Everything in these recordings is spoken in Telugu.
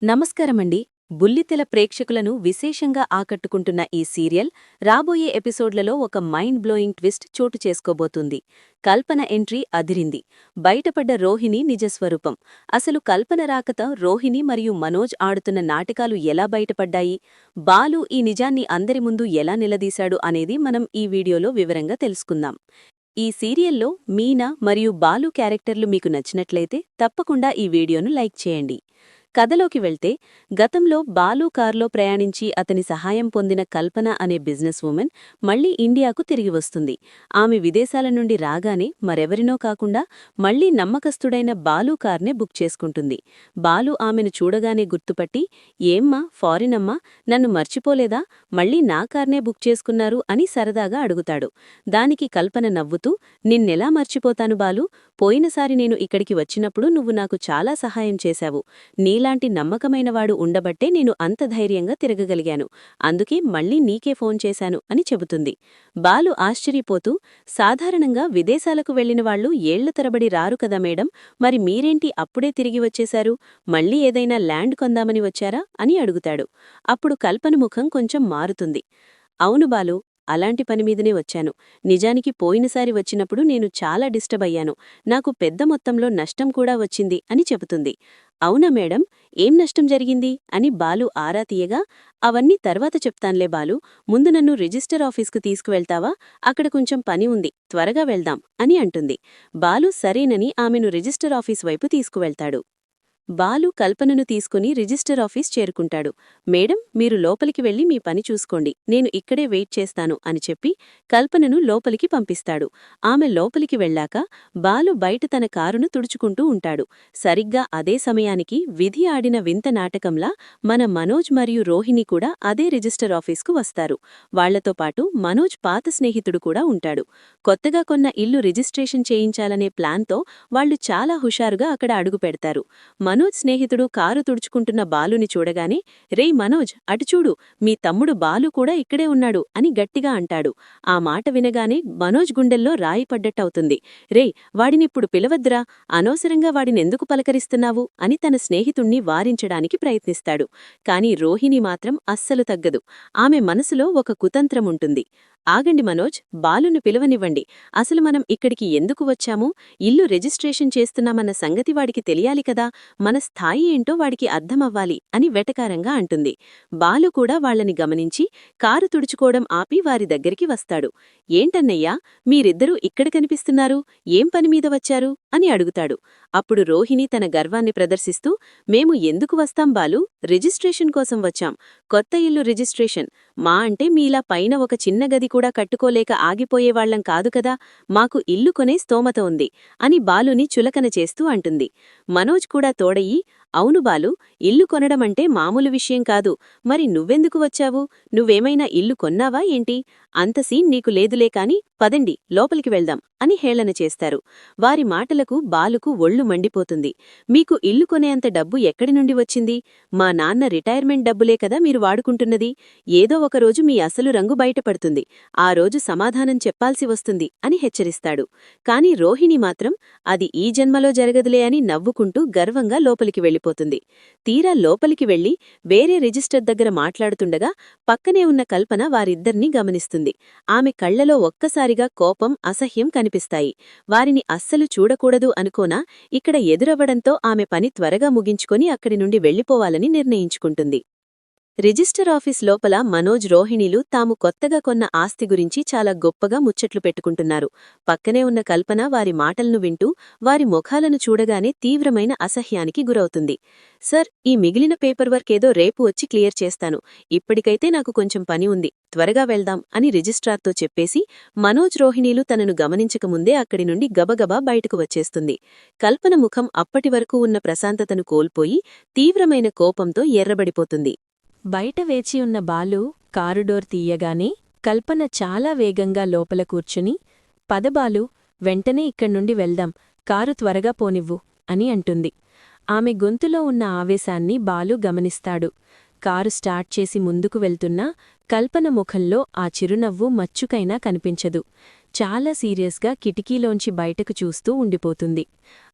నమస్కారమండి. బుల్లితెర ప్రేక్షకులను విశేషంగా ఆకట్టుకుంటున్న ఈ సీరియల్ రాబోయే ఎపిసోడ్లలో ఒక మైండ్ బ్లోయింగ్ ట్విస్ట్ చోటు చేసుకోబోతుంది. కల్పన ఎంట్రీ అదిరింది. బయటపడ్డ రోహిణి నిజస్వరూపం. అసలు కల్పన రాకతో రోహిణి మరియు మనోజ్ ఆడుతున్న నాటకాలు ఎలా బయటపడ్డాయి, బాలు ఈ నిజాన్ని అందరి ముందు ఎలా నిలదీశాడు అనేది మనం ఈ వీడియోలో వివరంగా తెలుసుకుందాం. ఈ సీరియల్లో మీనా మరియు బాలు క్యారెక్టర్లు మీకు నచ్చినట్లయితే తప్పకుండా ఈ వీడియోను లైక్ చేయండి. కథలోకి వెళ్తే, గతంలో బాలు కార్లో ప్రయాణించి అతని సహాయం పొందిన కల్పన అనే బిజినెస్ ఉమెన్ మళ్లీ ఇండియాకు తిరిగి వస్తుంది. ఆమె విదేశాల నుండి రాగానే మరెవరినో కాకుండా మళ్లీ నమ్మకస్తుడైన బాలు కార్నే బుక్ చేసుకుంటుంది. బాలు ఆమెను చూడగానే గుర్తుపట్టి, ఏమ్మా ఫారినమ్మా, నన్ను మర్చిపోలేదా, మళ్లీ నా కార్నే బుక్ చేసుకున్నారు అని సరదాగా అడుగుతాడు. దానికి కల్పన నవ్వుతూ, నిన్నెలా మర్చిపోతాను బాలు, పోయినసారి నేను ఇక్కడికి వచ్చినప్పుడు నువ్వు నాకు చాలా సహాయం చేశావు. నీలాంటి నమ్మకమైనవాడు ఉండబట్టే నేను అంత ధైర్యంగా తిరగగలిగాను. అందుకే మళ్లీ నీకే ఫోన్ చేశాను అని చెబుతుంది. బాలు ఆశ్చర్యపోతూ, సాధారణంగా విదేశాలకు వెళ్లినవాళ్లు ఏళ్ల తరబడి రారు కదా మేడం, మరి మీరేంటి అప్పుడే తిరిగి వచ్చేశారు, మళ్లీ ఏదైనా ల్యాండ్ కొందామని వచ్చారా అని అడుగుతాడు. అప్పుడు కల్పన ముఖం కొంచెం మారుతుంది. అవును బాలు, అలాంటి పనిమీదనే వచ్చాను. నిజానికి పోయినసారి వచ్చినప్పుడు నేను చాలా డిస్టర్బ్ అయ్యాను. నాకు పెద్ద మొత్తంలో నష్టం కూడా వచ్చింది అని చెబుతుంది. అవునా మేడం, ఏం నష్టం జరిగింది అని బాలు ఆరా తీయగా, అవన్నీ తర్వాత చెప్తాన్లే బాలు, ముందు నన్ను రిజిస్టర్ ఆఫీస్కు తీసుకువెళ్తావా, అక్కడ కొంచెం పని ఉంది, త్వరగా వెళ్దాం అని అంటుంది. బాలు సరేనని ఆమెను రిజిస్టర్ ఆఫీస్ వైపు తీసుకువెళ్తాడు. బాలు కల్పనను తీసుకుని రిజిస్టర్ ఆఫీస్ చేరుకుంటాడు. మేడం, మీరు లోపలికి వెళ్లి మీ పని చూసుకోండి, నేను ఇక్కడే వెయిట్ చేస్తాను అని చెప్పి కల్పనను లోపలికి పంపిస్తాడు. ఆమె లోపలికి వెళ్లాక బాలు బయట తన కారును తుడుచుకుంటూ ఉంటాడు. సరిగ్గా అదే సమయానికి విధి ఆడిన వింత నాటకంలా మన మనోజ్ మరియు రోహిణి కూడా అదే రిజిస్టర్ ఆఫీస్కు వస్తారు. వాళ్లతో పాటు మనోజ్ పాత స్నేహితుడు కూడా ఉంటాడు. కొత్తగా కొన్న ఇల్లు రిజిస్ట్రేషన్ చేయించాలనే ప్లాన్తో వాళ్లు చాలా హుషారుగా అక్కడ అడుగు పెడతారు. మనోజ్ స్నేహితుడు కారు తుడుచుకుంటున్న బాలుని చూడగానే, రేయ్ మనోజ్, అటుచూడు, మీ తమ్ముడు బాలు కూడా ఇక్కడే ఉన్నాడు అని గట్టిగా అంటాడు. ఆ మాట వినగానే మనోజ్ గుండెల్లో రాయి పడ్డట్టవుతుంది. రేయ్, వాడినిప్పుడు పిలవద్దురా, అనవసరంగా వాడినెందుకు పలకరిస్తున్నావు అని తన స్నేహితుణ్ణి వారించడానికి ప్రయత్నిస్తాడు. కాని రోహిణి మాత్రం అస్సలు తగ్గదు. ఆమె మనసులో ఒక కుతంత్రముంటుంది. ఆగండి మనోజ్, బాలును పిలవనివ్వండి. అసలు మనం ఇక్కడికి ఎందుకు వచ్చాము, ఇల్లు రిజిస్ట్రేషన్ చేస్తున్నామన్న సంగతి వాడికి తెలియాలి కదా, మన స్థాయి ఏంటో వాడికి అర్థమవ్వాలి అని వెటకారంగా అంటుంది. బాలు కూడా వాళ్లని గమనించి కారు తుడుచుకోవడం ఆపి వారి దగ్గరికి వస్తాడు. ఏంటన్నయ్యా, మీరిద్దరూ ఇక్కడ కనిపిస్తున్నారు, ఏం పనిమీద వచ్చారు అని అడుగుతాడు. అప్పుడు రోహిణి తన గర్వాన్ని ప్రదర్శిస్తూ, మేము ఎందుకు వస్తాం బాలు, రిజిస్ట్రేషన్ కోసం వచ్చాం. కొత్త ఇల్లు రిజిస్ట్రేషన్, మా అంటే మీలా పైన ఒక చిన్న గది కూడా కట్టుకోలేక ఆగిపోయేవాళ్లం కాదు కదా, మాకు ఇల్లు కొనే స్తోమత ఉంది అని బాలుని చులకన చేస్తూ అంటుంది. మనోజ్ కూడా తోడయి, అవును బాలు, ఇల్లు కొనడమంటే మామూలు విషయం కాదు, మరి నువ్వెందుకు వచ్చావు, నువ్వేమైనా ఇల్లు కొన్నావా ఏంటి, అంత సీన్ నీకు లేదులే కాని పదండి లోపలికి వెళ్దాం అని హేళన చేస్తారు. వారి మాటలకు బాలుకు ఒళ్ళు మండిపోతుంది. మీకు ఇల్లు కొనేంత డబ్బు ఎక్కడి నుండి వచ్చింది, మా నాన్న రిటైర్మెంట్ డబ్బులే కదా మీరు వాడుకుంటున్నది, ఏదో ఒకరోజు మీ అసలు రంగు బయటపడుతుంది, ఆ రోజు సమాధానం చెప్పాల్సి వస్తుంది అని హెచ్చరిస్తాడు. కాని రోహిణి మాత్రం అది ఈ జన్మలో జరగదులే అని నవ్వుకుంటూ గర్వంగా లోపలికి వెళ్ళిపోతుంది. తీరా లోపలికి వెళ్లి వేరే రిజిస్టర్ దగ్గర మాట్లాడుతుండగా పక్కనే ఉన్న కల్పన వారిద్దర్నీ గమనిస్తుంది. ఆమె కళ్లలో ఒక్కసారిగా కోపం, అసహ్యం కనిపిస్తాయి. వారిని అస్సలు చూడకూడదు అనుకోనా, ఇక్కడ ఎదురవ్వడంతో ఆమె పని త్వరగా ముగించుకొని అక్కడి నుండి వెళ్లిపోవాలని నిర్ణయించుకుంటుంది. రిజిస్టర్ ఆఫీస్ లోపల మనోజ్, రోహిణిలు తాము కొత్తగా కొన్న ఆస్తి గురించి చాలా గొప్పగా ముచ్చట్లు పెట్టుకుంటున్నారు. పక్కనే ఉన్న కల్పన వారి మాటలను వింటూ వారి ముఖాలను చూడగానే తీవ్రమైన అసహ్యానికి గురవుతుంది. సర్, ఈ మిగిలిన పేపర్ వర్క్ ఏదో రేపు వచ్చి క్లియర్ చేస్తాను, ఇప్పటికైతే నాకు కొంచెం పని ఉంది, త్వరగా వెళ్దాం అని రిజిస్ట్రార్తో చెప్పేసి మనోజ్, రోహిణీలు తనను గమనించకముందే అక్కడి నుండి గబగబా బయటకు వచ్చేస్తుంది. కల్పన ముఖం అప్పటివరకు ఉన్న ప్రశాంతతను కోల్పోయి తీవ్రమైన కోపంతో ఎర్రబడిపోతుంది. బయట వేచియున్న బాలు కారుడోర్ తీయగానే కల్పన చాలా వేగంగా లోపల కూర్చుని, పదబాలు, వెంటనే ఇక్కడ్నుండి వెళ్దాం, కారు త్వరగా పోనివ్వు అని అంటుంది. ఆమె గొంతులో ఉన్న ఆవేశాన్ని బాలు గమనిస్తాడు. కారు స్టార్ట్ చేసి ముందుకు వెళ్తున్నా కల్పన ముఖంలో ఆ చిరునవ్వు మచ్చుకైనా కనిపించదు. చాలా సీరియస్గా కిటికీలోంచి బయటకు చూస్తూ ఉండిపోతుంది.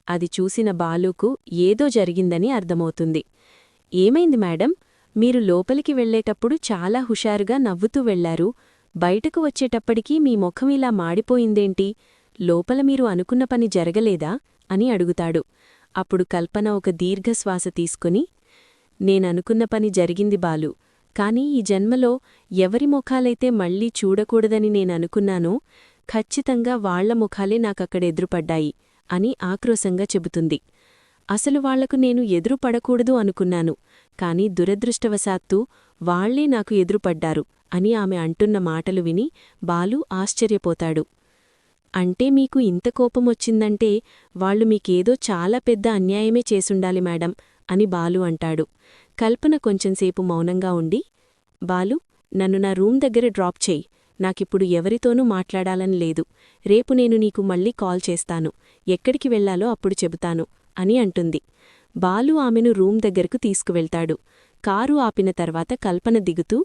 అది చూసిన బాలుకు ఏదో జరిగిందని అర్థమవుతుంది. ఏమైంది మేడం? మీరు లోపలికి వెళ్లేటప్పుడు చాలా హుషారుగా నవ్వుతూ వెళ్లారు. బయటకు వచ్చేటప్పటికీ మీ ముఖం ఇలా మాడిపోయిందేంటి? లోపల మీరు అనుకున్న పని జరగలేదా? అని అడుగుతాడు. అప్పుడు కల్పన ఒక దీర్ఘశ్వాస తీసుకుని, నేననుకున్న పని జరిగింది బాలు. కాని ఈ జన్మలో ఎవరి ముఖాలైతే మళ్లీ చూడకూడదని నేననుకున్నానో ఖచ్చితంగా వాళ్ల ముఖాలే నాకక్కడెదురుపడ్డాయి అని ఆక్రోశంగా చెబుతుంది. అసలు వాళ్లకు నేను ఎదురుపడకూడదు అనుకున్నాను, కాని దురదృష్టవశాత్తు వాళ్లే నాకు ఎదురుపడ్డారు అని ఆమె అంటున్న మాటలు విని బాలు ఆశ్చర్యపోతాడు. అంటే మీకు ఇంత కోపమొచ్చిందంటే వాళ్లు మీకేదో చాలా పెద్ద అన్యాయమే చేసుండాలి మేడం అని బాలు అంటాడు. కల్పన కొంచెంసేపు మౌనంగా ఉండి, బాలు, నన్ను నా రూమ్ దగ్గర డ్రాప్ చెయ్యి. నాకిప్పుడు ఎవరితోనూ మాట్లాడాలని లేదు. రేపు నేను నీకు మళ్ళీ కాల్ చేస్తాను. ఎక్కడికి వెళ్లాలో అప్పుడు చెబుతాను అని అంటుంది. బాలు ఆమెను రూమ్ దగ్గరకు తీసుకువెళ్తాడు. కారు ఆపిన తర్వాత కల్పన దిగుతూ,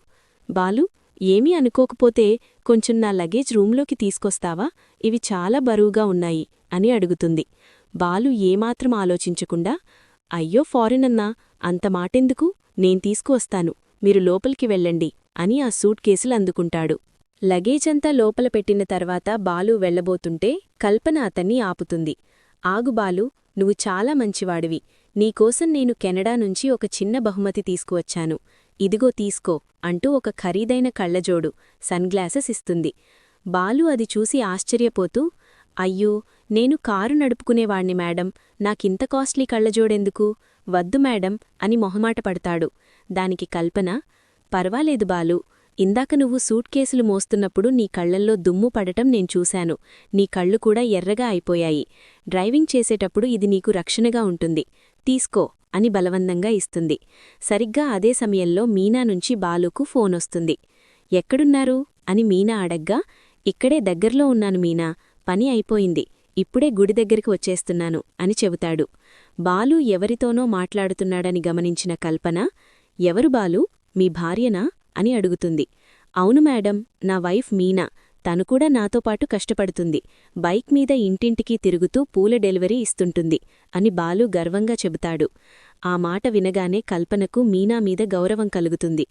బాలు, ఏమీ అనుకోకపోతే కొంచెం నా లగేజ్ రూంలోకి తీసుకొస్తావా? ఇవి చాలా బరువుగా ఉన్నాయి అని అడుగుతుంది. బాలు ఏమాత్రం ఆలోచించకుండా, అయ్యో ఫారినన్నా, అంత మాటెందుకు, నేను తీసుకువస్తాను, మీరు లోపలికి వెళ్ళండి అని ఆ సూట్ కేసులు అందుకుంటాడు. లగేజంతా లోపల పెట్టిన తర్వాత బాలు వెళ్లబోతుంటే కల్పన అతన్ని ఆపుతుంది. ఆగు బాలు, నువ్వు చాలా మంచివాడివి. నీకోసం నేను కెనడా నుంచి ఒక చిన్న బహుమతి తీసుకువచ్చాను. ఇదిగో తీసుకో అంటూ ఒక ఖరీదైన కళ్లజోడు, సన్గ్లాసెస్ ఇస్తుంది. బాలు అది చూసి ఆశ్చర్యపోతూ, అయ్యో, నేను కారు నడుపుకునేవాణ్ణి మేడం, నాకింత కాస్ట్లీ కళ్లజోడెందుకు? వద్దు మేడం అని మొహమాట పడతాడు. దానికి కల్పన, పర్వాలేదు బాలు, ఇందాక నువ్వు సూట్ కేసులు మోస్తున్నప్పుడు నీ కళ్లల్లో దుమ్ము పడటం నేను చూశాను. నీ కళ్ళు కూడా ఎర్రగా అయిపోయాయి. డ్రైవింగ్ చేసేటప్పుడు ఇది నీకు రక్షణగా ఉంటుంది. తీసుకో అని బలవంతంగా ఇస్తుంది. సరిగ్గా అదే సమయంలో మీనా నుంచి బాలుకు ఫోనొస్తుంది. ఎక్కడున్నారు అని మీనా అడగ్గా, ఇక్కడే దగ్గర్లో ఉన్నాను మీనా, పని అయిపోయింది, ఇప్పుడే గుడి దగ్గరికి వచ్చేస్తున్నాను అని చెబుతాడు. బాలు ఎవరితోనో మాట్లాడుతున్నాడని గమనించిన కల్పన, ఎవరు బాలు, మీ భార్యనా అని అడుగుతుంది. అవును మేడం, నా వైఫ్ మీనా, తను కూడా నాతో పాటు కష్టపడుతుంది. బైక్ మీద ఇంటింటికీ తిరుగుతూ పూల డెలివరీ ఇస్తుంటుంది అని బాలు గర్వంగా చెబుతాడు. ఆ మాట వినగానే కల్పనకు మీనా మీద గౌరవం కలుగుతుంది.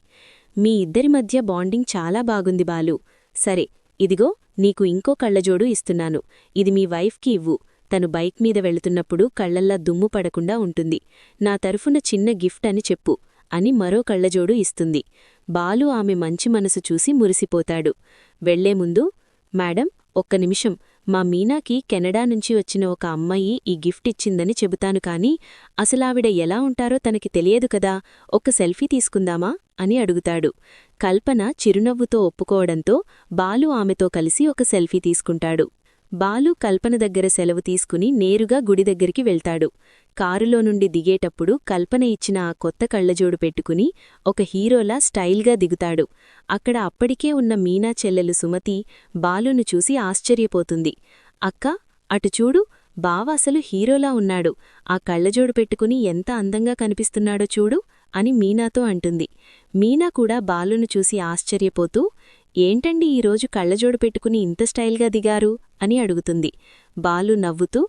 మీ ఇద్దరి మధ్య బాండింగ్ చాలా బాగుంది బాలు. సరే, ఇదిగో నీకు ఇంకో కళ్లజోడు ఇస్తున్నాను. ఇది మీ వైఫ్కి ఇవ్వు. తను బైక్ మీద వెళుతున్నప్పుడు కళ్లల్లా దుమ్ము పడకుండా ఉంటుంది. నా తరఫున చిన్న గిఫ్ట్ అని చెప్పు అని మరో కళ్లజోడు ఇస్తుంది. బాలు ఆమె మంచి మనసు చూసి మురిసిపోతాడు. వెళ్లే ముందు, మేడం, ఒక్క నిమిషం, మా మీనాకి కెనడా నుంచి వచ్చిన ఒక అమ్మాయి ఈ గిఫ్ట్ ఇచ్చిందని చెబుతాను కాని అసలావిడ ఎలా ఉంటారో తనకి తెలియదు కదా, ఒక్క సెల్ఫీ తీసుకుందామా అని అడుగుతాడు. కల్పన చిరునవ్వుతో ఒప్పుకోవడంతో బాలు ఆమెతో కలిసి ఒక సెల్ఫీ తీసుకుంటాడు. బాలు కల్పన దగ్గర సెలవు తీసుకుని నేరుగా గుడి దగ్గరికి వెళ్తాడు. కారులో నుండి దిగేటప్పుడు కల్పన ఇచ్చిన ఆ కొత్త కళ్లజోడు పెట్టుకుని ఒక హీరోలా స్టైల్గా దిగుతాడు. అక్కడ అప్పటికే ఉన్న మీనా చెల్లెలు సుమతి బాలును చూసి ఆశ్చర్యపోతుంది. అక్కా, అటు చూడు, బావ అసలు హీరోలా ఉన్నాడు. ఆ కళ్లజోడు పెట్టుకుని ఎంత అందంగా కనిపిస్తున్నాడో చూడు అని మీనాతో అంటుంది. మీనా కూడా బాలును చూసి ఆశ్చర్యపోతూ, ఏంటండి ఈరోజు కళ్లజోడు పెట్టుకుని ఇంత స్టైల్గా దిగారు అని అడుగుతుంది. బాలు నవ్వుతూ,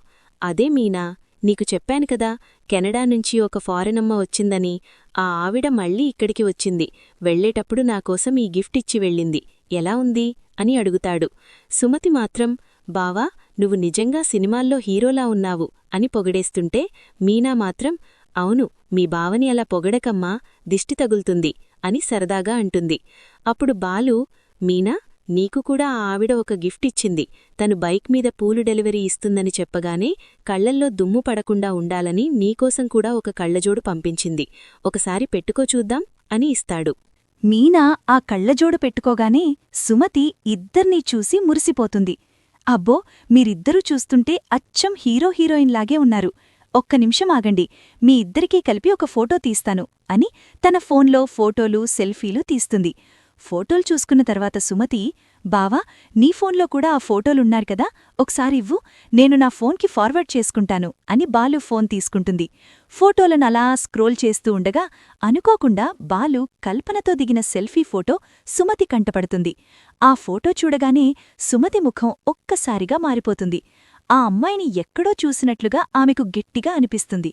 అదే మీనా, నీకు చెప్పాను కదా, కెనడా నుంచి ఒక ఫారెనమ్మ వచ్చిందని. ఆ ఆవిడ మళ్ళీ ఇక్కడికి వచ్చింది. వెళ్లేటప్పుడు నాకోసం ఈ గిఫ్ట్ ఇచ్చి వెళ్ళింది. ఎలా ఉంది అని అడుగుతాడు. సుమతి మాత్రం, బావా, నువ్వు నిజంగా సినిమాల్లో హీరోలా ఉన్నావు అని పొగడేస్తుంటే మీనా మాత్రం, అవును, మీ బావని అలా పొగడకమ్మా, దిష్టి తగులుతుంది అని సరదాగా అంటుంది. అప్పుడు బాలు, మీనా, నీకు కూడా ఆ ఆవిడ ఒక గిఫ్ట్ ఇచ్చింది. తను బైక్ మీద పూలు డెలివరీ ఇస్తుందని చెప్పగానే కళ్లల్లో దుమ్ము పడకుండా ఉండాలని నీకోసం కూడా ఒక కళ్లజోడు పంపించింది. ఒకసారి పెట్టుకో చూద్దాం అని ఇస్తాడు. మీనా ఆ కళ్లజోడు పెట్టుకోగానే సుమతి ఇద్దర్నీ చూసి మురిసిపోతుంది. అబ్బో, మీరిద్దరూ చూస్తుంటే అచ్చం హీరో హీరోయిన్లాగే ఉన్నారు. ఒక్క నిమిషం ఆగండి, మీ ఇద్దరికీ కలిపి ఒక ఫోటో తీస్తాను అని తన ఫోన్లో ఫోటోలు, సెల్ఫీలు తీస్తుంది. ఫోటోలు చూసుకున్న తర్వాత సుమతి, బావా, నీ ఫోన్లో కూడా ఆ ఫోటోలున్నారు కదా, ఒకసారివ్వు, నేను నా ఫోన్కి ఫార్వర్డ్ చేసుకుంటాను అని బాలు ఫోన్ తీసుకుంటుంది. ఫోటోలను అలా స్క్రోల్ చేస్తూ ఉండగా అనుకోకుండా బాలు కల్పనతో దిగిన సెల్ఫీ ఫోటో సుమతి కంటపడుతుంది. ఆ ఫోటో చూడగానే సుమతి ముఖం ఒక్కసారిగా మారిపోతుంది. ఆ అమ్మాయిని ఎక్కడో చూసినట్లుగా ఆమెకు గట్టిగా అనిపిస్తుంది.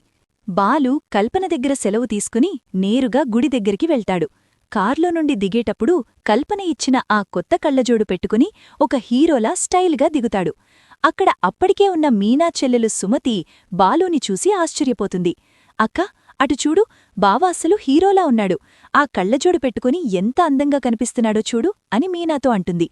బాలు కల్పన దగ్గర సెలవు తీసుకుని నేరుగా గుడి దగ్గరికి వెళ్తాడు. కార్లో నుండి దిగేటప్పుడు కల్పన ఇచ్చిన ఆ కొత్త కళ్ళజోడు పెట్టుకుని ఒక హీరోలా స్టైల్గా దిగుతాడు. అక్కడ అప్పటికే ఉన్న మీనా చెల్లెలు సుమతి బాలుని చూసి ఆశ్చర్యపోతుంది. అక్కా, అటు చూడు, బావ అస్సలు హీరోలా ఉన్నాడు. ఆ కళ్ళజోడు పెట్టుకుని ఎంత అందంగా కనిపిస్తున్నాడో చూడు అని మీనాతో అంటుంది.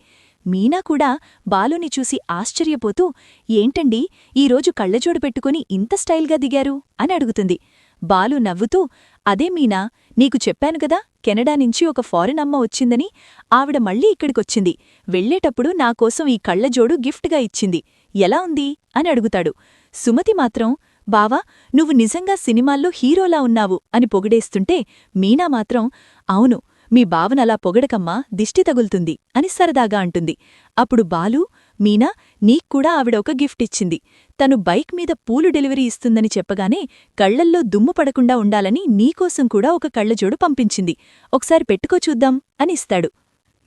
మీనా కూడా బాలుని చూసి ఆశ్చర్యపోతూ, ఏంటండీ, ఈరోజు కళ్ళజోడు పెట్టుకుని ఇంత స్టైల్గా దిగారు అని అడుగుతుంది. బాలు నవ్వుతూ, అదే మీనా, నీకు చెప్పాను గదా, కెనడా నుంచి ఒక ఫారిన్ అమ్మ వచ్చిందని. ఆవిడ మళ్ళీ ఇక్కడికొచ్చింది. వెళ్లేటప్పుడు నాకోసం ఈ కళ్ళజోడు గిఫ్ట్గా ఇచ్చింది. ఎలా ఉంది అని అడుగుతాడు. సుమతి మాత్రం, బావా, నువ్వు నిజంగా సినిమాల్లో హీరోలా ఉన్నావు అని పొగిడేస్తుంటే మీనా మాత్రం, అవును, మీ బావనలా పొగడకమ్మా, దిష్టి తగులుతుంది అని సరదాగా అంటుంది. అప్పుడు బాలు, మీనా, నీక్కూడా ఆవిడ ఒక గిఫ్ట్ ఇచ్చింది. తను బైక్ మీద పూలు డెలివరీ ఇస్తుందని చెప్పగానే కళ్లల్లో దుమ్ము పడకుండా ఉండాలని నీకోసం కూడా ఒక కళ్ళజోడు పంపించింది. ఒకసారి పెట్టుకో చూద్దాం అని ఇస్తాడు.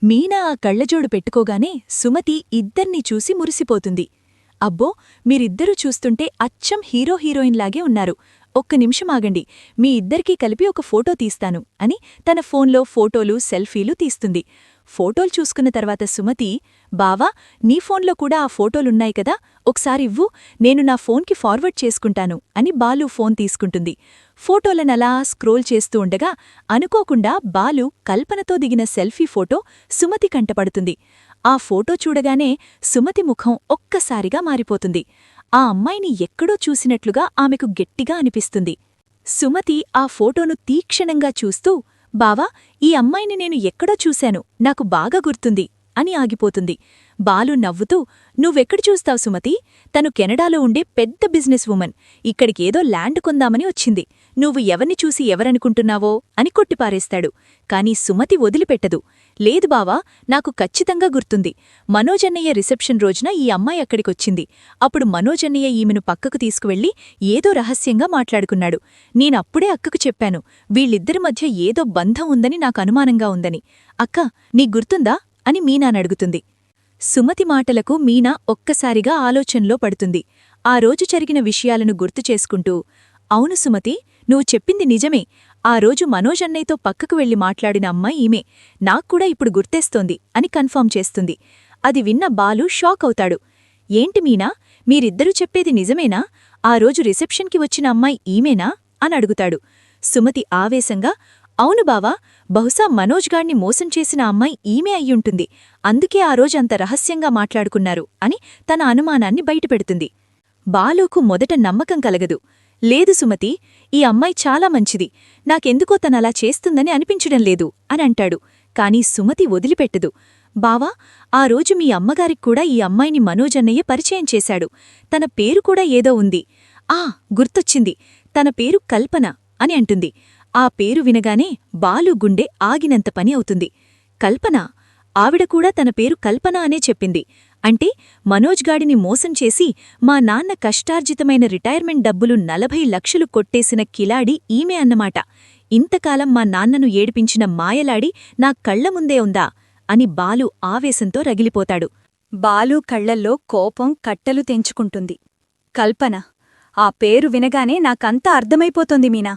మీనా ఆ కళ్ళజోడు పెట్టుకోగానే సుమతి ఇద్దర్నీ చూసి మురిసిపోతుంది. అబ్బో, మీరిద్దరూ చూస్తుంటే అచ్చం హీరో హీరోయిన్లాగే ఉన్నారు. ఒక్క నిమిషం ఆగండి, మీ ఇద్దరికీ కలిపి ఒక ఫోటో తీస్తాను అని తన ఫోన్లో ఫోటోలు, సెల్ఫీలు తీస్తుంది. ఫోటోలు చూసుకున్న తర్వాత సుమతి, బావా, నీ ఫోన్లో కూడా ఆ ఫోటోలున్నాయి కదా, ఒకసారివ్వు, నేను నా ఫోన్కి ఫార్వర్డ్ చేసుకుంటాను అని బాలు ఫోన్ తీసుకుంటుంది. ఫోటోలనలా స్క్రోల్ చేస్తూ ఉండగా అనుకోకుండా బాలు కల్పనతో దిగిన సెల్ఫీ ఫోటో సుమతి కంటపడుతుంది. ఆ ఫోటో చూడగానే సుమతి ముఖం ఒక్కసారిగా మారిపోతుంది. ఆ అమ్మాయిని ఎక్కడో చూసినట్లుగా ఆమెకు గట్టిగా అనిపిస్తుంది. సుమతి ఆ ఫోటోను తీక్షణంగా చూస్తూ, బావా, ఈ అమ్మాయిని నేను ఎక్కడో చూశాను, నాకు బాగా గుర్తుంది అని ఆగిపోతుంది. బాలు నవ్వుతూ, నువ్వెక్కడ చూస్తావు సుమతి, తను కెనడాలో ఉండే పెద్ద బిజినెస్ వుమన్, ఇక్కడికేదో ల్యాండ్ కొందామని వచ్చింది. నువ్వు ఎవర్ని చూసి ఎవరనుకుంటున్నావో అని కొట్టిపారేస్తాడు. కాని సుమతి వదిలిపెట్టదు. లేదు బావా, నాకు ఖచ్చితంగా గుర్తుంది. మనోజన్నయ్య రిసెప్షన్ రోజున ఈ అమ్మాయి అక్కడికొచ్చింది. అప్పుడు మనోజన్నయ్య ఈమెను పక్కకు తీసుకువెళ్లి ఏదో రహస్యంగా మాట్లాడుకున్నాడు. నేనప్పుడే అక్కకు చెప్పాను, వీళ్ళిద్దరి మధ్య ఏదో బంధం ఉందని నాకు అనుమానంగా ఉందని. అక్కా, నీకు గుర్తుందా అని మీనానడుగుతుంది. సుమతి మాటలకు మీనా ఒక్కసారిగా ఆలోచనలో పడుతుంది. ఆ రోజు జరిగిన విషయాలను గుర్తుచేసుకుంటూ, అవును సుమతి, నువ్వు చెప్పింది నిజమే. ఆ రోజు మనోజన్నయ్యతో పక్కకు వెళ్లి మాట్లాడిన అమ్మాయి ఈమె, నాక్కూడా ఇప్పుడు గుర్తేస్తోంది అని కన్ఫర్మ్ చేస్తుంది. అది విన్న బాలు షాక్ అవుతాడు. ఏంటి మీనా, మీరిద్దరూ చెప్పేది నిజమేనా? ఆ రోజు రిసెప్షన్కి వచ్చిన అమ్మాయి ఈమెనా అని అడుగుతాడు. సుమతి ఆవేశంగా, అవును బావా, బహుశా మనోజ్ గాణ్ణి మోసం చేసిన అమ్మాయి ఈమె అయ్యుంటుంది. అందుకే ఆ రోజు అంత రహస్యంగా మాట్లాడుకున్నారు అని తన అనుమానాన్ని బయటపెడుతుంది. బాలుకు మొదట నమ్మకం కలగదు. లేదు సుమతి, ఈ అమ్మాయి చాలా మంచిది, నాకెందుకో తనలా చేస్తుందని అనిపించడం లేదు అని అంటాడు. కాని సుమతి వదిలిపెట్టదు. బావా, ఆ రోజు మీ అమ్మగారిక్కూడా ఈ అమ్మాయిని మనోజన్నయ్య పరిచయం చేశాడు. తన పేరు కూడా ఏదో ఉంది. గుర్తొచ్చింది, తన పేరు కల్పన అని అంటుంది. ఆ పేరు వినగానే బాలు గుండె ఆగినంత పని అవుతుంది. కల్పన, ఆవిడకూడా తన పేరు కల్పన అనే చెప్పింది. అంటే మనోజ్ గాడిని మోసం చేసి మా నాన్న కష్టార్జితమైన రిటైర్మెంట్ డబ్బులు 40 లక్షలు కొట్టేసిన కిలాడి ఈమె అన్నమాట. ఇంతకాలం మా నాన్నను ఏడిపించిన మాయలాడి నా కళ్లముందే ఉందా అని బాలు ఆవేశంతో రగిలిపోతాడు. బాలు కళ్లల్లో కోపం కట్టలు తెంచుకుంటుంది. కల్పన, ఆ పేరు వినగానే నాకంతా అర్థమైపోతోంది మీనా.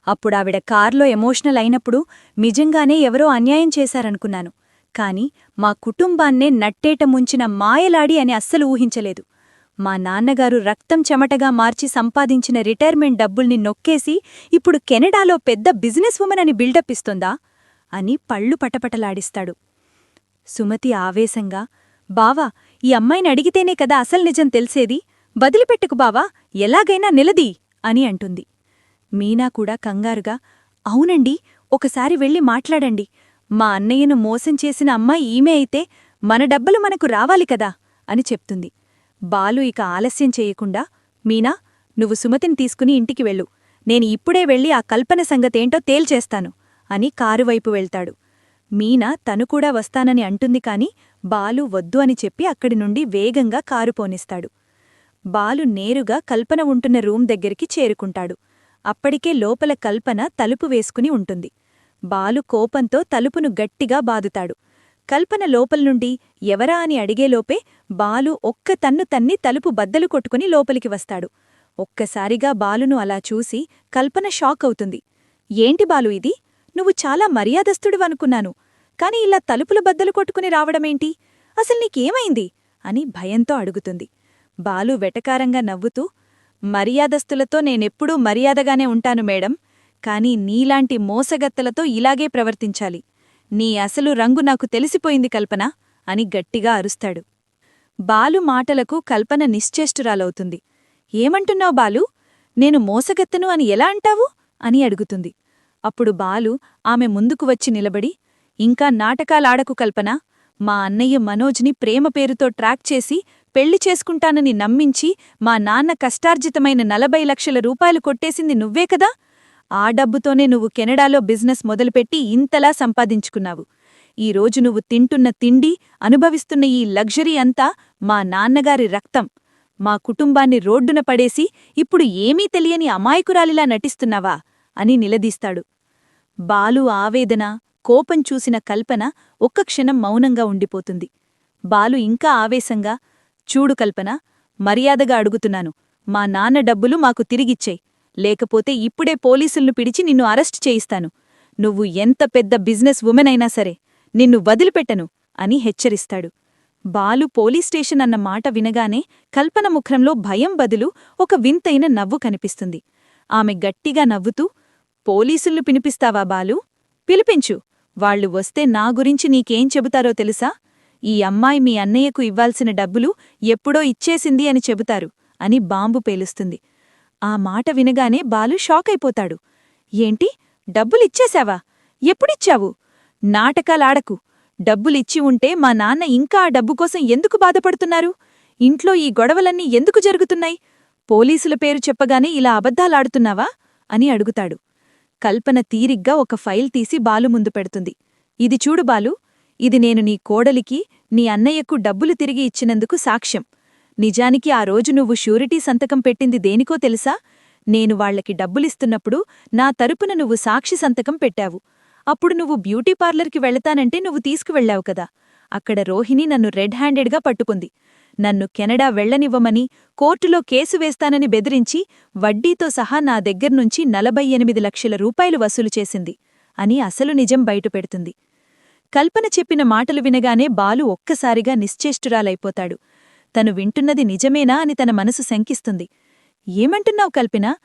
అప్పుడావిడ కార్లో ఎమోషనల్ అయినప్పుడు నిజంగానే ఎవరో అన్యాయం చేశారనుకున్నాను. కాని మా కుటుంబాన్నే నట్టేట ముంచిన మాయలాడి అని అస్సలు ఊహించలేదు. మా నాన్నగారు రక్తం చెమటగా మార్చి సంపాదించిన రిటైర్మెంట్ డబ్బుల్ని నొక్కేసి ఇప్పుడు కెనడాలో పెద్ద బిజినెస్ వుమన్ అని బిల్డప్ ఇస్తుందా అని పళ్ళు పటపటలాడిస్తాడు. సుమతి ఆవేశంగా, బావా, ఈ అమ్మాయిని అడిగితేనే కదా అసలు నిజం తెలిసేది, వదిలిపెట్టుకు బావా, ఎలాగైనా నిలదీ అని అంటుంది. మీనా కూడా కంగారుగా, అవునండి, ఒకసారి వెళ్ళి మాట్లాడండి. మా అన్నయ్యను మోసం చేసిన అమ్మాయి ఈమె అయితే మన డబ్బులు మనకు రావాలి కదా అని చెప్తుంది. బాలు ఇక ఆలస్యం చేయకుండా, మీనా, నువ్వు సుమతిని తీసుకుని ఇంటికి వెళ్ళు, నేను ఇప్పుడే వెళ్ళి ఆ కల్పన సంగతేంటో తేల్చేస్తాను అని కారువైపు వెళ్తాడు. మీనా తను కూడా వస్తానని అంటుంది కాని బాలు వద్దు అని చెప్పి అక్కడి నుండి వేగంగా కారు పోనిస్తాడు. బాలు నేరుగా కల్పన ఉంటున్న రూం దగ్గరికి చేరుకుంటాడు. అప్పటికే లోపల కల్పన తలుపు వేసుకుని ఉంటుంది. బాలు కోపంతో తలుపును గట్టిగా బాదుతాడు. కల్పన లోపల్నుండి ఎవరా అని అడిగేలోపే బాలు ఒక్క తన్ను తన్ని తలుపు బద్దలు కొట్టుకుని లోపలికి వస్తాడు. ఒక్కసారిగా బాలును అలా చూసి కల్పన షాక్ అవుతుంది. ఏంటి బాలు ఇది? నువ్వు చాలా మర్యాదస్తుడివనుకున్నాను. కాని ఇలా తలుపుల బద్దలు కొట్టుకుని రావడమేంటి? అసలు నీకేమైంది? అని భయంతో అడుగుతుంది. బాలు వెటకారంగా నవ్వుతూ, మర్యాదస్తులతో నేనెప్పుడూ మర్యాదగానే ఉంటాను మేడం. కాని నీలాంటి మోసగత్తలతో ఇలాగే ప్రవర్తించాలి. నీ అసలు రంగు నాకు తెలిసిపోయింది కల్పన అని గట్టిగా అరుస్తాడు. బాలు మాటలకు కల్పన నిశ్చేష్టురాలవుతుంది. ఏమంటున్నావు బాలు? నేను మోసగత్తను అని ఎలా అంటావు? అని అడుగుతుంది. అప్పుడు బాలు ఆమె ముందుకు వచ్చి నిలబడి, ఇంకా నాటకాలాడకు కల్పన. మా అన్నయ్య మనోజ్ని ప్రేమ పేరుతో ట్రాక్ చేసి పెళ్లి చేసుకుంటానని నమ్మించి మా నాన్న కష్టార్జితమైన 40 లక్షల రూపాయలు కొట్టేసింది నువ్వే కదా? ఆ డబ్బుతోనే నువ్వు కెనడాలో బిజినెస్ మొదలుపెట్టి ఇంతలా సంపాదించుకున్నావు. ఈరోజు నువ్వు తింటున్న తిండి, అనుభవిస్తున్న ఈ లగ్జరీ అంతా మా నాన్నగారి రక్తం. మా కుటుంబాన్ని రోడ్డున పడేసి ఇప్పుడు ఏమీ తెలియని అమాయకురాలిలా నటిస్తున్నావా? అని నిలదీస్తాడు. బాలు ఆవేదన, కోపం చూసిన కల్పన ఒక్క క్షణం మౌనంగా ఉండిపోతుంది. బాలు ఇంకా ఆవేశంగా, చూడు కల్పన, మర్యాదగా అడుగుతున్నాను. మా నాన్న డబ్బులు మాకు తిరిగిచ్చేయ్. లేకపోతే ఇప్పుడే పోలీసుల్ని పిడిచి నిన్ను అరెస్ట్ చేయిస్తాను. నువ్వు ఎంత పెద్ద బిజినెస్ ఉమెన్ అయినా సరే నిన్ను వదిలిపెట్టను అని హెచ్చరిస్తాడు. బాలు పోలీస్ స్టేషన్ అన్న మాట వినగానే కల్పన ముఖంలో భయం బదులు ఒక వింతైన నవ్వు కనిపిస్తుంది. ఆమె గట్టిగా నవ్వుతూ, పోలీసుల్ని పిలిపిస్తావా బాలు? పిలిపించు. వాళ్లు వస్తే నా గురించి నీకేం చెబుతారో తెలుసా? ఈ అమ్మాయి మీ అన్నయ్యకు ఇవ్వాల్సిన డబ్బులు ఎప్పుడో ఇచ్చేసింది అని చెబుతారు అని బాంబు పేలుస్తుంది. ఆ మాట వినగానే బాలు షాకైపోతాడు. ఏంటి? డబ్బులిచ్చేశావా? ఎప్పుడిచ్చావు? నాటకాలాడకు. డబ్బులిచ్చి ఉంటే మా నాన్న ఇంకా ఆ డబ్బు కోసం ఎందుకు బాధపడుతున్నారు? ఇంట్లో ఈ గొడవలన్నీ ఎందుకు జరుగుతున్నాయి? పోలీసుల పేరు చెప్పగానే ఇలా అబద్ధాలాడుతున్నావా? అని అడుగుతాడు. కల్పన తీరిగ్గా ఒక ఫైల్ తీసి బాలు ముందు పెడుతుంది. ఇది చూడు బాలు, ఇది నేను నీ కోడలికి, నీ అన్నయ్యకు డబ్బులు తిరిగి ఇచ్చినందుకు సాక్ష్యం. నిజానికి ఆ రోజు నువ్వు షూరిటీ సంతకం పెట్టింది దేనికో తెలుసా? నేను వాళ్లకి డబ్బులిస్తున్నప్పుడు నా తరపున నువ్వు సాక్షి సంతకం పెట్టావు. అప్పుడు నువ్వు బ్యూటీ పార్లర్కి వెళతానంటే నువ్వు తీసుకువెళ్లావు కదా. అక్కడ రోహిణి నన్ను రెడ్ హ్యాండెడ్గా పట్టుకుంది. నన్ను కెనడా వెళ్లనివ్వమని, కోర్టులో కేసు వేస్తానని బెదిరించి వడ్డీతో సహా నా దగ్గర్నుంచి 48 లక్షల రూపాయలు వసూలు చేసింది అని అసలు నిజం బయటపెడుతుంది. కల్పన చెప్పిన మాటలు వినగానే బాలు ఒక్కసారిగా నిశ్చేష్టురాలైపోతాడు. తను వింటున్నది నిజమేనా అని తన మనసు శంకిస్తుంది. ఏమంటున్నావు కల్పన?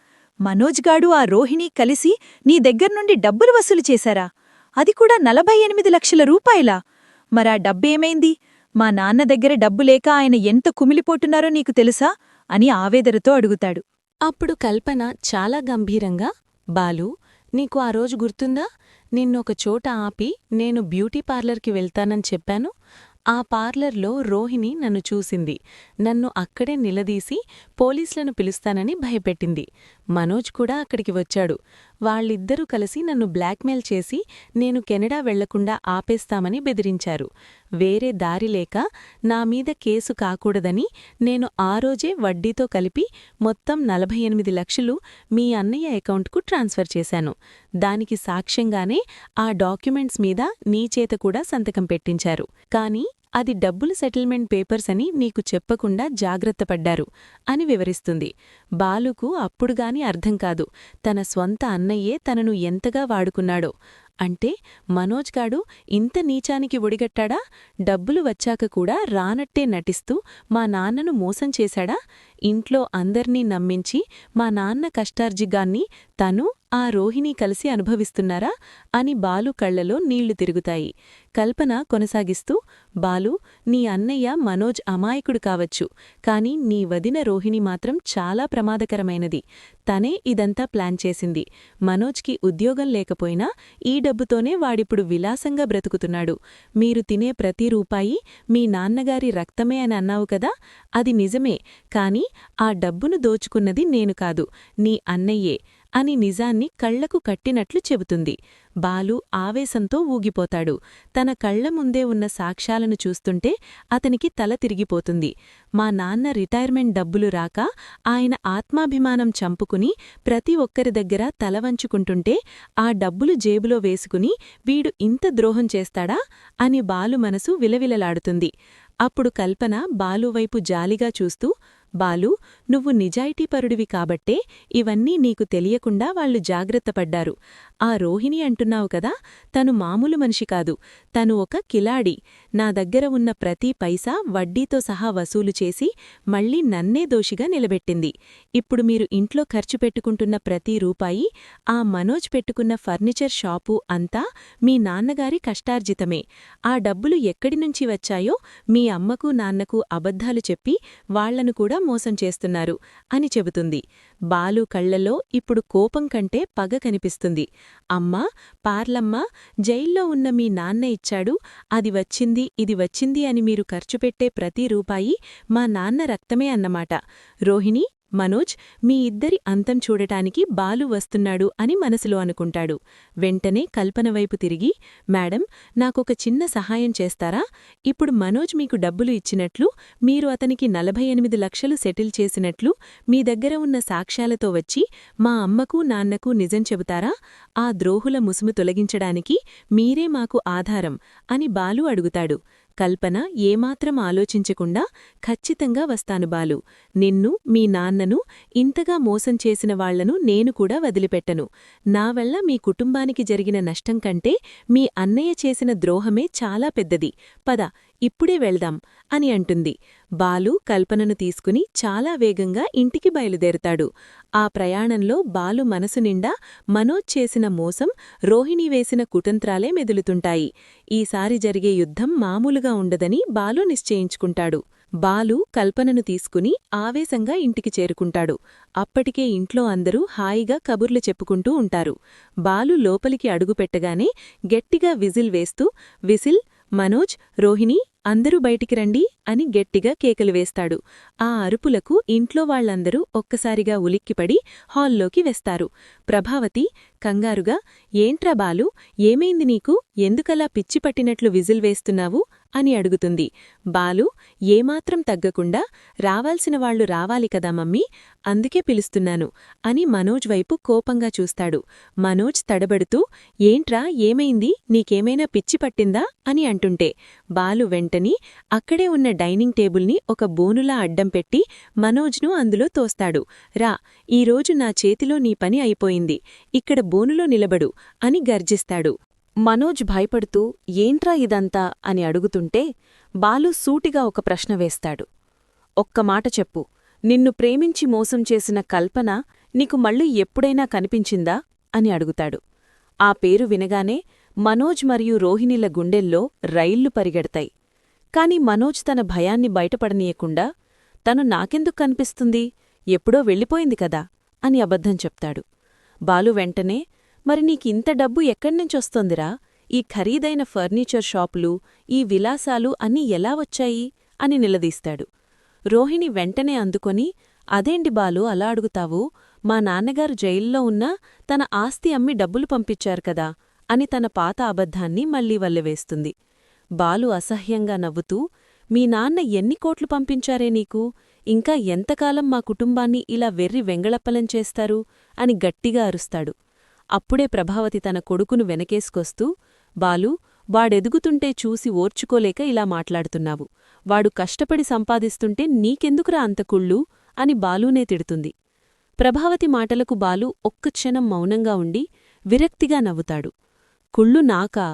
మనోజ్గాడు ఆ రోహిణి కలిసి నీ దగ్గర్నుండి డబ్బులు వసూలు చేశారా? అది కూడా 48 లక్షల రూపాయలా? మరా డబ్బేమైంది? మా నాన్న దగ్గర డబ్బులేక ఆయన ఎంత కుమిలిపోతున్నారో నీకు తెలుసా? అని ఆవేదనతో అడుగుతాడు. అప్పుడు కల్పన చాలా గంభీరంగా, బాలు, నీకు ఆ రోజు గుర్తుందా? నిన్నొక చోట ఆపి నేను బ్యూటీ పార్లర్కి వెళ్తానని చెప్పాను. ఆ పార్లర్లో రోహిణి నన్ను చూసింది. నన్ను అక్కడే నిలదీసి పోలీసులను పిలుస్తానని భయపెట్టింది. మనోజ్ కూడా అక్కడికి వచ్చాడు. వాళ్ళిద్దరూ కలిసి నన్ను బ్లాక్మెయిల్ చేసి నేను కెనడా వెళ్లకుండా ఆపేస్తామని బెదిరించారు. వేరే దారిలేక నా మీద కేసు కాకూడదని నేను ఆ రోజే వడ్డీతో కలిపి మొత్తం 48 లక్షలు మీ అన్నయ్య అకౌంట్కు ట్రాన్స్ఫర్ చేశాను. దానికి సాక్ష్యంగానే ఆ డాక్యుమెంట్స్ మీద నీచేత కూడా సంతకం పెట్టించారు. కానీ అది డబ్బులు సెటిల్మెంట్ పేపర్స్ అని నీకు చెప్పకుండా జాగ్రత్తపడ్డారు అని వివరిస్తుంది. బాలుకు అప్పుడుగాని అర్థం కాదు, తన స్వంత అన్నయ్యే తనను ఎంతగా వాడుకున్నాడో. అంటే మనోజ్గాడు ఇంత నీచానికి ఒడిగట్టాడా? డబ్బులు వచ్చాక కూడా రానట్టే నటిస్తూ మా నాన్నను మోసం చేశాడా? ఇంట్లో అందర్నీ నమ్మించి మా నాన్న కష్టార్జిగాన్ని తను, ఆ రోహిణి కలిసి అనుభవిస్తున్నారా? అని బాలు కళ్లలో నీళ్లు తిరుగుతాయి. కల్పన కొనసాగిస్తూ, బాలు, నీ అన్నయ్య మనోజ్ అమాయకుడు కావచ్చు, కాని నీ వదిన రోహిణి మాత్రం చాలా ప్రమాదకరమైనది. తనే ఇదంతా ప్లాన్ చేసింది. మనోజ్కి ఉద్యోగం లేకపోయినా ఈ డబ్బుతోనే వాడిప్పుడు విలాసంగా బ్రతుకుతున్నాడు. మీరు తినే ప్రతి రూపాయి మీ నాన్నగారి రక్తమే అని అన్నావు కదా? అది నిజమే, కాని ఆ డబ్బును దోచుకున్నది నేను కాదు, నీ అన్నయ్యే అని నిజాన్ని కళ్లకు కట్టినట్లు చెబుతుంది. బాలు ఆవేశంతో ఊగిపోతాడు. తన కళ్ల ముందే ఉన్న సాక్ష్యాలను చూస్తుంటే అతనికి తల తిరిగిపోతుంది. మా నాన్న రిటైర్మెంట్ డబ్బులు రాక ఆయన ఆత్మాభిమానం చంపుకుని ప్రతి ఒక్కరి దగ్గర తలవంచుకుంటుంటే ఆ డబ్బులు జేబులో వేసుకుని వీడు ఇంత ద్రోహం చేస్తాడా అని బాలు మనసు విలవిలలాడుతుంది. అప్పుడు కల్పన బాలువైపు జాలిగా చూస్తూ, బాలు, నువ్వు నిజాయితీపరుడివి కాబట్టే ఇవన్నీ నీకు తెలియకుండా వాళ్లు జాగ్రత్తపడ్డారు. ఆ రోహిణి అంటున్నావు కదా, తను మామూలు మనిషి కాదు, తను ఒక కిలాడి. నా దగ్గర ఉన్న ప్రతి పైసా వడ్డీతో సహా వసూలు చేసి మళ్లీ నన్నే దోషిగా నిలబెట్టింది. ఇప్పుడు మీరు ఇంట్లో ఖర్చు పెట్టుకుంటున్న ప్రతి రూపాయి, ఆ మనోజ్ పెట్టుకున్న ఫర్నిచర్ షాపు అంతా మీ నాన్నగారి కష్టార్జితమే. ఆ డబ్బులు ఎక్కడినుంచి వచ్చాయో మీ అమ్మకు నాన్నకు అబద్ధాలు చెప్పి వాళ్లను కూడా మోసం చేస్తున్నారు అని చెబుతుంది. బాలు కళ్లలో ఇప్పుడు కోపం కంటే పగ కనిపిస్తుంది. అమ్మా, పార్లమ్మా, జైల్లో ఉన్న మీ నాన్న ఇచ్చాడు, అది వచ్చింది ఇది వచ్చింది అని మీరు ఖర్చుపెట్టే ప్రతి రూపాయి మా నాన్న రక్తమే అన్నమాట. రోహిణి, మనోజ్, మీ ఇద్దరి అంతం చూడటానికి బాలు వస్తున్నాడు అని మనసులో అనుకుంటాడు. వెంటనే కల్పన వైపు తిరిగి, మేడం, నాకొక చిన్న సహాయం చేస్తారా? ఇప్పుడు మనోజ్ మీకు డబ్బులు ఇచ్చినట్లు, మీరు అతనికి 48 లక్షలు సెటిల్ చేసినట్లు మీ దగ్గర ఉన్న సాక్ష్యాలతో వచ్చి మా అమ్మకు నాన్నకు నిజం చెబుతారా? ఆ ద్రోహుల ముసుము తొలగించడానికి మీరే మాకు ఆధారం అని బాలు అడుగుతాడు. కల్పన ఏమాత్రం ఆలోచించకుండా, ఖచ్చితంగా వస్తాను బాలు. నిన్ను, మీ నాన్నను ఇంతగా మోసం చేసిన వాళ్లను నేను కూడా వదిలిపెట్టను. నా వల్ల మీ కుటుంబానికి జరిగిన నష్టం కంటే మీ అన్నయ్య చేసిన ద్రోహమే చాలా పెద్దది. పద, ఇప్పుడే వెళ్దాం అని అంటుంది. బాలు కల్పనను తీసుకుని చాలా వేగంగా ఇంటికి బయలుదేరుతాడు. ఆ ప్రయాణంలో బాలు మనసు నిండా మనోజ్ చేసిన మోసం, రోహిణి వేసిన కుతంత్రాలే మెదులుతుంటాయి. ఈసారి జరిగే యుద్ధం మామూలుగా ఉండదని బాలు నిశ్చయించుకుంటాడు. బాలు కల్పనను తీసుకుని ఆవేశంగా ఇంటికి చేరుకుంటాడు. అప్పటికే ఇంట్లో అందరూ హాయిగా కబుర్లు చెప్పుకుంటూ ఉంటారు. బాలు లోపలికి అడుగుపెట్టగానే గట్టిగా విజిల్ వేస్తూ, విసిల్, మనోజ్, రోహిణి, అందరూ బయటికి రండి అని గట్టిగా కేకలు వేస్తాడు. ఆ అరుపులకు ఇంట్లో వాళ్లందరూ ఒక్కసారిగా ఉలిక్కిపడి హాల్లోకి వెస్తారు. ప్రభావతి కంగారుగా, ఏంట్రా బాలు, ఏమైంది నీకు? ఎందుకలా పిచ్చి పట్టినట్లు విజిల్ వేస్తున్నావు అని అడుగుతుంది. బాలు ఏమాత్రం తగ్గకుండా, రావాల్సిన వాళ్లు రావాలి కదా మమ్మీ, అందుకే పిలుస్తున్నాను అని మనోజ్ వైపు కోపంగా చూస్తాడు. మనోజ్ తడబడుతూ, ఏంట్రా, ఏమైంది, నీకేమైనా పిచ్చి పట్టిందా అని అంటుంటే బాలు వెంటనే అక్కడే ఉన్న డైనింగ్ టేబుల్ని ఒక బోనులా అడ్డం పెట్టి మనోజ్ను అందులో తోస్తాడు. రా, ఈరోజు నా చేతిలో నీ పని అయిపోయింది, ఇక్కడ బోనులో నిలబడు అని గర్జిస్తాడు. మనోజ్ భయపడుతూ ఏంట్రా ఇదంతా అని అడుగుతుంటే బాలు సూటిగా ఒక ప్రశ్న వేస్తాడు. ఒక్క మాట చెప్పు, నిన్ను ప్రేమించి మోసం చేసిన కల్పన నీకు మళ్ళీ ఎప్పుడైనా కనిపించిందా అని అడుగుతాడు. ఆ పేరు వినగానే మనోజ్ మరియు రోహిణిల గుండెల్లో రైళ్లు పరిగెడతాయి. కాని మనోజ్ తన భయాన్ని బయటపడనీయకుండా, తను నాకెందుకు కనిపిస్తుంది, ఎప్పుడో వెళ్ళిపోయింది కదా అని అబద్ధం చెప్తాడు. బాలు వెంటనే, మరి నీకింత డబ్బు ఎక్కడ్నుంచొస్తోందిరా? ఈ ఖరీదైన ఫర్నిచర్ షాపులు, ఈ విలాసాలు అన్నీ ఎలా వచ్చాయి అని నిలదీస్తాడు. రోహిణి వెంటనే అందుకొని, అదేంటి బాలు అలా అడుగుతావు, మా నాన్నగారు జైల్లో ఉన్నా తన ఆస్తి అమ్మి డబ్బులు పంపించారు కదా అని తన పాత అబద్ధాన్ని మళ్లీ వల్లెవేస్తుంది. బాలు అసహ్యంగా నవ్వుతూ, మీ నాన్న ఎన్ని కోట్లు పంపించారే నీకు, ఇంకా ఎంతకాలం మా కుటుంబాన్ని ఇలా వెర్రి వెంగళప్పలం చేస్తారు అని గట్టిగా అరుస్తాడు. అప్పుడే ప్రభావతి తన కొడుకును వెనకేసుకొస్తూ, బాలు, వాడెదుగుతుంటే చూసి ఓర్చుకోలేక ఇలా మాట్లాడుతున్నావు, వాడు కష్టపడి సంపాదిస్తుంటే నీకెందుకురా అంత కుళ్ళు అని బాలూనే తిడుతుంది. ప్రభావతి మాటలకు బాలు ఒక్కక్షణం మౌనంగా ఉండి విరక్తిగా నవ్వుతాడు. కుళ్ళు నాకా?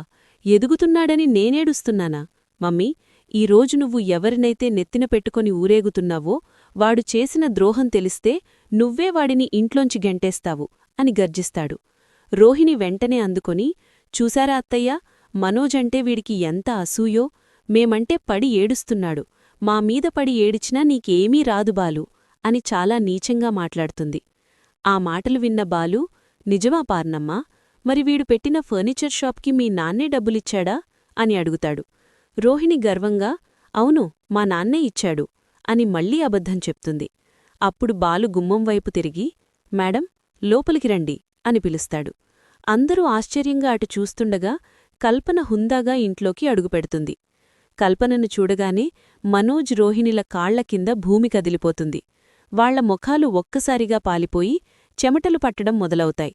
ఎదుగుతున్నాడని నేనేడుస్తున్నానా? మమ్మీ, ఈరోజు నువ్వు ఎవరినైతే నెత్తిన పెట్టుకొని ఊరేగుతున్నావో వాడు చేసిన ద్రోహం తెలిస్తే నువ్వే వాడిని ఇంట్లోంచి గెంటేస్తావు అని గర్జిస్తాడు. రోహిణి వెంటనే అందుకొని, చూశారా అత్తయ్య, మనోజంటే వీడికి ఎంత అసూయో, మేమంటే పడి ఏడుస్తున్నాడు, మా మీద పడి ఏడిచినా నీకేమీ రాదు బాలు అని చాలా నీచంగా మాట్లాడుతుంది. ఆ మాటలు విన్న బాలు, నిజమా పార్నమ్మా, మరి వీడు పెట్టిన ఫర్నిచర్ షాప్కి మీ నాన్నే డబ్బులిచ్చాడా అని అడుగుతాడు. రోహిణి గర్వంగా, అవును, మా నాన్నే ఇచ్చాడు అని మళ్లీ అబద్ధం చెప్తుంది. అప్పుడు బాలు గుమ్మం వైపు తిరిగి, మేడం, లోపలికి రండి అని పిలుస్తాడు. అందరూ ఆశ్చర్యంగా అటు చూస్తుండగా కల్పన హుందాగా ఇంట్లోకి అడుగుపెడుతుంది. కల్పనను చూడగానే మనోజ్, రోహిణిల కాళ్ల కింద భూమి కదిలిపోతుంది. వాళ్ల ముఖాలు ఒక్కసారిగా పాలిపోయి చెమటలు పట్టడం మొదలవుతాయి.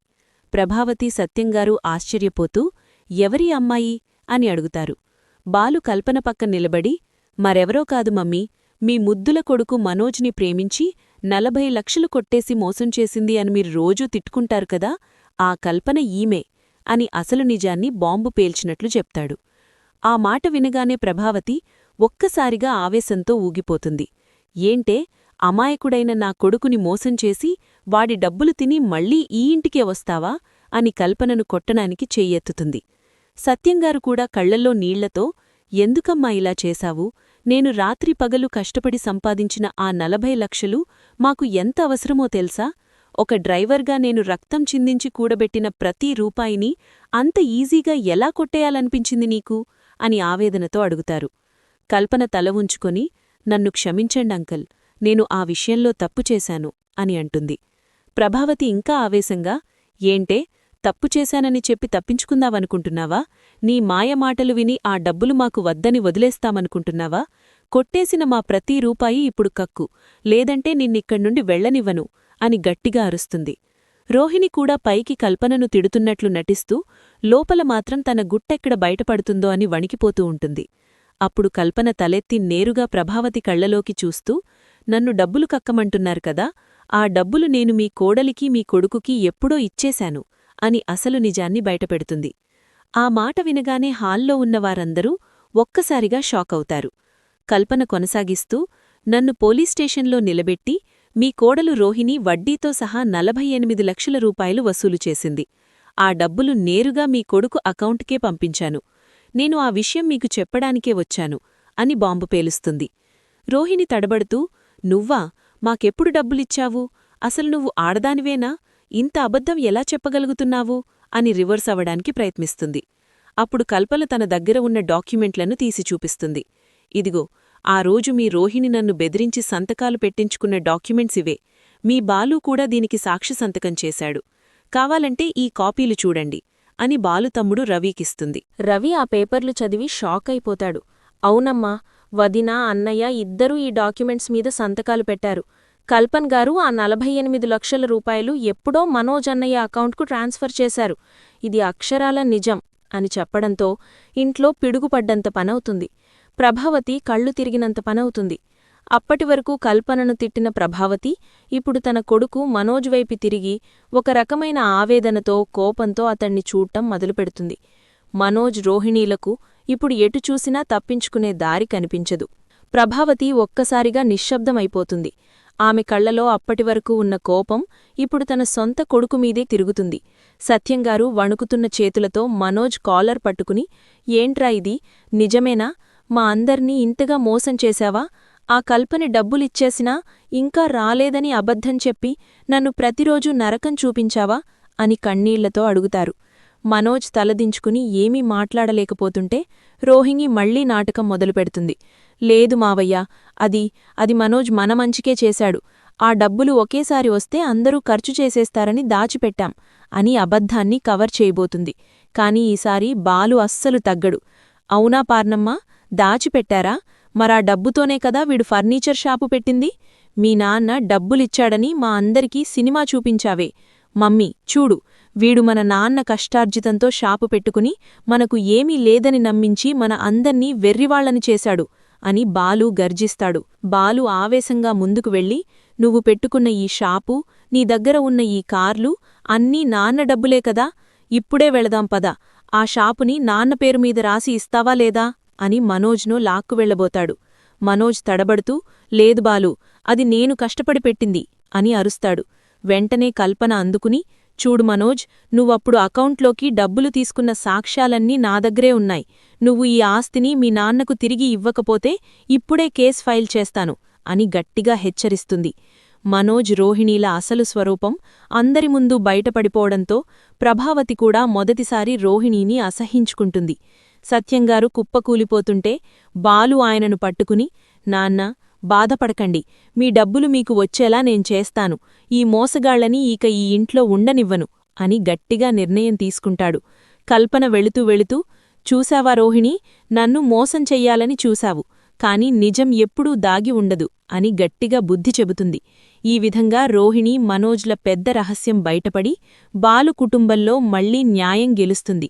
ప్రభావతి, సత్యంగారు ఆశ్చర్యపోతూ, ఎవరి అమ్మాయి అని అడుగుతారు. బాలు కల్పన పక్క నిలబడి, మరెవరో కాదు మమ్మీ, మీ ముద్దుల కొడుకు మనోజ్ని ప్రేమించి 40 లక్షలు కొట్టేసి మోసం చేసింది అని మీరు రోజూ తిట్టుకుంటారు కదా, ఆ కల్పన ఈమె అని అసలు నిజాన్ని బాంబు పేల్చినట్లు చెప్తాడు. ఆ మాట వినగానే ప్రభావతి ఒక్కసారిగా ఆవేశంతో ఊగిపోతుంది. ఏంటే, అమాయకుడైన నా కొడుకుని మోసం చేసి వాడి డబ్బులు తిని మళ్లీ ఈ ఇంటికే వస్తావా అని కల్పనను కొట్టడానికి చెయ్యెత్తుతుంది. సత్యంగారు కూడా కళ్లల్లో నీళ్లతో, ఎందుకమ్మా ఇలా చేశావు? నేను రాత్రి పగలు కష్టపడి సంపాదించిన ఆ 40 లక్షలు మాకు ఎంత అవసరమో తెలుసా? ఒక డ్రైవర్గా నేను రక్తం చిందించి కూడబెట్టిన ప్రతి రూపాయిని అంత ఈజీగా ఎలా కొట్టేయాలనిపించింది నీకు అని ఆవేదనతో అడుగుతారు. కల్పన తల ఉంచుకొని, నన్ను క్షమించండంకల్, నేను ఆ విషయంలో తప్పు చేశాను అని అంటుంది. ప్రభావతి ఇంకా ఆవేశంగా, ఏంటే, తప్పు చేశానని చెప్పి తప్పించుకుందావనుకుంటున్నావా? నీ మాయమాటలు విని ఆ డబ్బులు మాకు వద్దని వదిలేస్తామనుకుంటున్నావా? కొట్టేసిన మా ప్రతి రూపాయి ఇప్పుడు కక్కు, లేదంటే నిన్నిక్కడ్నుండి వెళ్లనివ్వను అని గట్టిగా అరుస్తుంది. రోహిణి కూడా పైకి కల్పనను తిడుతున్నట్లు నటిస్తూ లోపల మాత్రం తన గుట్టెక్కడ బయటపడుతుందో అని వణికిపోతూ ఉంటుంది. అప్పుడు కల్పన తలెత్తి నేరుగా ప్రభావతి కళ్లలోకి చూస్తూ, నన్ను డబ్బులు కక్కమంటున్నారు కదా, ఆ డబ్బులు నేను మీ కోడలికి మీ కొడుకుకి ఎప్పుడో ఇచ్చేశాను అని అసలు నిజాన్ని బయటపెడుతుంది. ఆ మాట వినగానే హాల్లో ఉన్నవారందరూ ఒక్కసారిగా షాకవుతారు. కల్పన కొనసాగిస్తూ, నన్ను పోలీస్ స్టేషన్లో నిలబెట్టి మీ కోడలు రోహిణి వడ్డీతో సహా 48 లక్షల రూపాయలు వసూలు చేసింది. ఆ డబ్బులు నేరుగా మీ కొడుకు అకౌంట్కే పంపించాను. నేను ఆ విషయం మీకు చెప్పడానికే వచ్చాను అని బాంబు పేలుస్తుంది. రోహిణి తడబడుతూ, నువ్వా? మాకెప్పుడు డబ్బులిచ్చావు? అసలు నువ్వు ఆడదానివేనా? ఇంత అబద్ధం ఎలా చెప్పగలుగుతున్నావు అని రివర్స్ అవడానికి ప్రయత్నిస్తుంది. అప్పుడు కల్పన తన దగ్గర ఉన్న డాక్యుమెంట్లను తీసి చూపిస్తుంది. ఇదిగో, ఆ రోజు మీ రోహిణి నన్ను బెదిరించి సంతకాలు పెట్టించుకున్న డాక్యుమెంట్స్ ఇవే. మీ బాలు కూడా దీనికి సాక్షి సంతకం చేశాడు. కావాలంటే ఈ కాపీలు చూడండి అని బాలు తమ్ముడు రవికిస్తుంది. రవి ఆ పేపర్లు చదివి షాక్ అయిపోతాడు. అవునమ్మా, వదిన, అన్నయ్య ఇద్దరూ ఈ డాక్యుమెంట్స్ మీద సంతకాలు పెట్టారు. కల్పన్ గారు ఆ 48 లక్షల రూపాయలు ఎప్పుడో మనోజ్ అన్నయ్య అకౌంట్కు ట్రాన్స్ఫర్ చేశారు. ఇది అక్షరాల నిజం అని చెప్పడంతో ఇంట్లో పిడుగుపడ్డంత పనవుతుంది. ప్రభావతి కళ్ళు తిరిగినంత పనవుతుంది. అప్పటివరకు కల్పనను తిట్టిన ప్రభావతి ఇప్పుడు తన కొడుకు మనోజ్ వైపు తిరిగి ఒక రకమైన ఆవేదనతో, కోపంతో అతణ్ణి చూడటం మొదలుపెడుతుంది. మనోజ్, రోహిణీలకు ఇప్పుడు ఎటు చూసినా తప్పించుకునే దారి కనిపించదు. ప్రభావతి ఒక్కసారిగా నిశ్శబ్దమైపోతుంది. ఆమె కళ్లలో అప్పటివరకు ఉన్న కోపం ఇప్పుడు తన సొంత కొడుకుమీదే తిరుగుతుంది. సత్యంగారు వణుకుతున్న చేతులతో మనోజ్ కాలర్ పట్టుకుని, ఏంట్రా ఇది? నిజమేనా? మా అందర్నీ ఇంతగా మోసం చేశావా? ఆ కల్పని డబ్బులిచ్చేసినా ఇంకా రాలేదని అబద్ధం చెప్పి నన్ను ప్రతిరోజూ నరకం చూపించావా అని కన్నీళ్లతో అడుగుతారు. మనోజ్ తలదించుకుని ఏమీ మాట్లాడలేకపోతుంటే రోహిణి మళ్లీ నాటకం మొదలుపెడుతుంది. లేదు మావయ్యా, అది మనోజ్ మన మంచికే చేశాడు. ఆ డబ్బులు ఒకేసారి వస్తే అందరూ ఖర్చు చేసేస్తారని దాచిపెట్టాం అని అబద్ధాన్ని కవర్ చేయబోతుంది. కాని ఈసారి బాలు అస్సలు తగ్గడు. అవునా పార్నమ్మా, దాచిపెట్టారా? మరా డబ్బుతోనే కదా వీడు ఫర్నిచర్ షాపు పెట్టింది. మీ నాన్న డబ్బులిచ్చాడని మా అందరికీ సినిమా చూపించావే. మమ్మీ చూడు, వీడు మన నాన్న కష్టార్జితంతో షాపు పెట్టుకుని మనకు ఏమీ లేదని నమ్మించి మన అందర్నీ వెర్రివాళ్లని చేశాడు అని బాలు గర్జిస్తాడు. బాలు ఆవేశంగా ముందుకు వెళ్ళి, నువ్వు పెట్టుకున్న ఈ షాపు, నీ దగ్గర ఉన్న ఈ కార్లు అన్నీ నాన్న డబ్బులే కదా, ఇప్పుడే వెళదాం పద, ఆ షాపుని నాన్న పేరు మీద రాసి ఇస్తావా లేదా అని మనోజ్ను లాక్కు వెళ్లబోతాడు. మనోజ్ తడబడుతూ, లేదు బాలు, అది నేను కష్టపడి పెట్టింది అని అరుస్తాడు. వెంటనే కల్పన అందుకుని, చూడు మనోజ్, నువ్వప్పుడు అకౌంట్లోకి డబ్బులు తీసుకున్న సాక్ష్యాలన్నీ నా దగ్గరే ఉన్నాయి. నువ్వు ఈ ఆస్తిని మీ నాన్నకు తిరిగి ఇవ్వకపోతే ఇప్పుడే కేస్ ఫైల్ చేస్తాను అని గట్టిగా హెచ్చరిస్తుంది. మనోజ్, రోహిణీల అసలు స్వరూపం అందరి ముందు బయటపడిపోవడంతో ప్రభావతి కూడా మొదటిసారి రోహిణీని అసహించుకుంటుంది. సత్యంగారు కుప్పకూలిపోతుంటే బాలు ఆయనను పట్టుకుని, నాన్న, బాధపడకండి, మీ డబ్బులు మీకు వచ్చేలా నేను చేస్తాను. ఈ మోసగాళ్లని ఇక ఈ ఇంట్లో ఉండనివ్వను అని గట్టిగా నిర్ణయం తీసుకుంటాడు. కల్పన వెళుతూ వెళుతూ, చూశావా రోహిణీ, నన్ను మోసం చెయ్యాలని చూశావు, కాని నిజం ఎప్పుడూ దాగి ఉండదు అని గట్టిగా బుద్ధి చెబుతుంది. ఈ విధంగా రోహిణి, మనోజ్ల పెద్ద రహస్యం బయటపడి బాలు కుటుంబంలో మళ్లీ న్యాయం గెలుస్తుంది.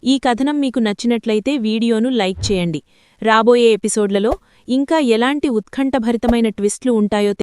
ఈ కథనం మీకు నచ్చినట్లయితే వీడియోను లైక్ చేయండి. రాబోయే ఎపిసోడ్లలో ఇంకా ఎలాంటి ఉత్కంఠభరితమైన ట్విస్ట్లు ఉంటాయో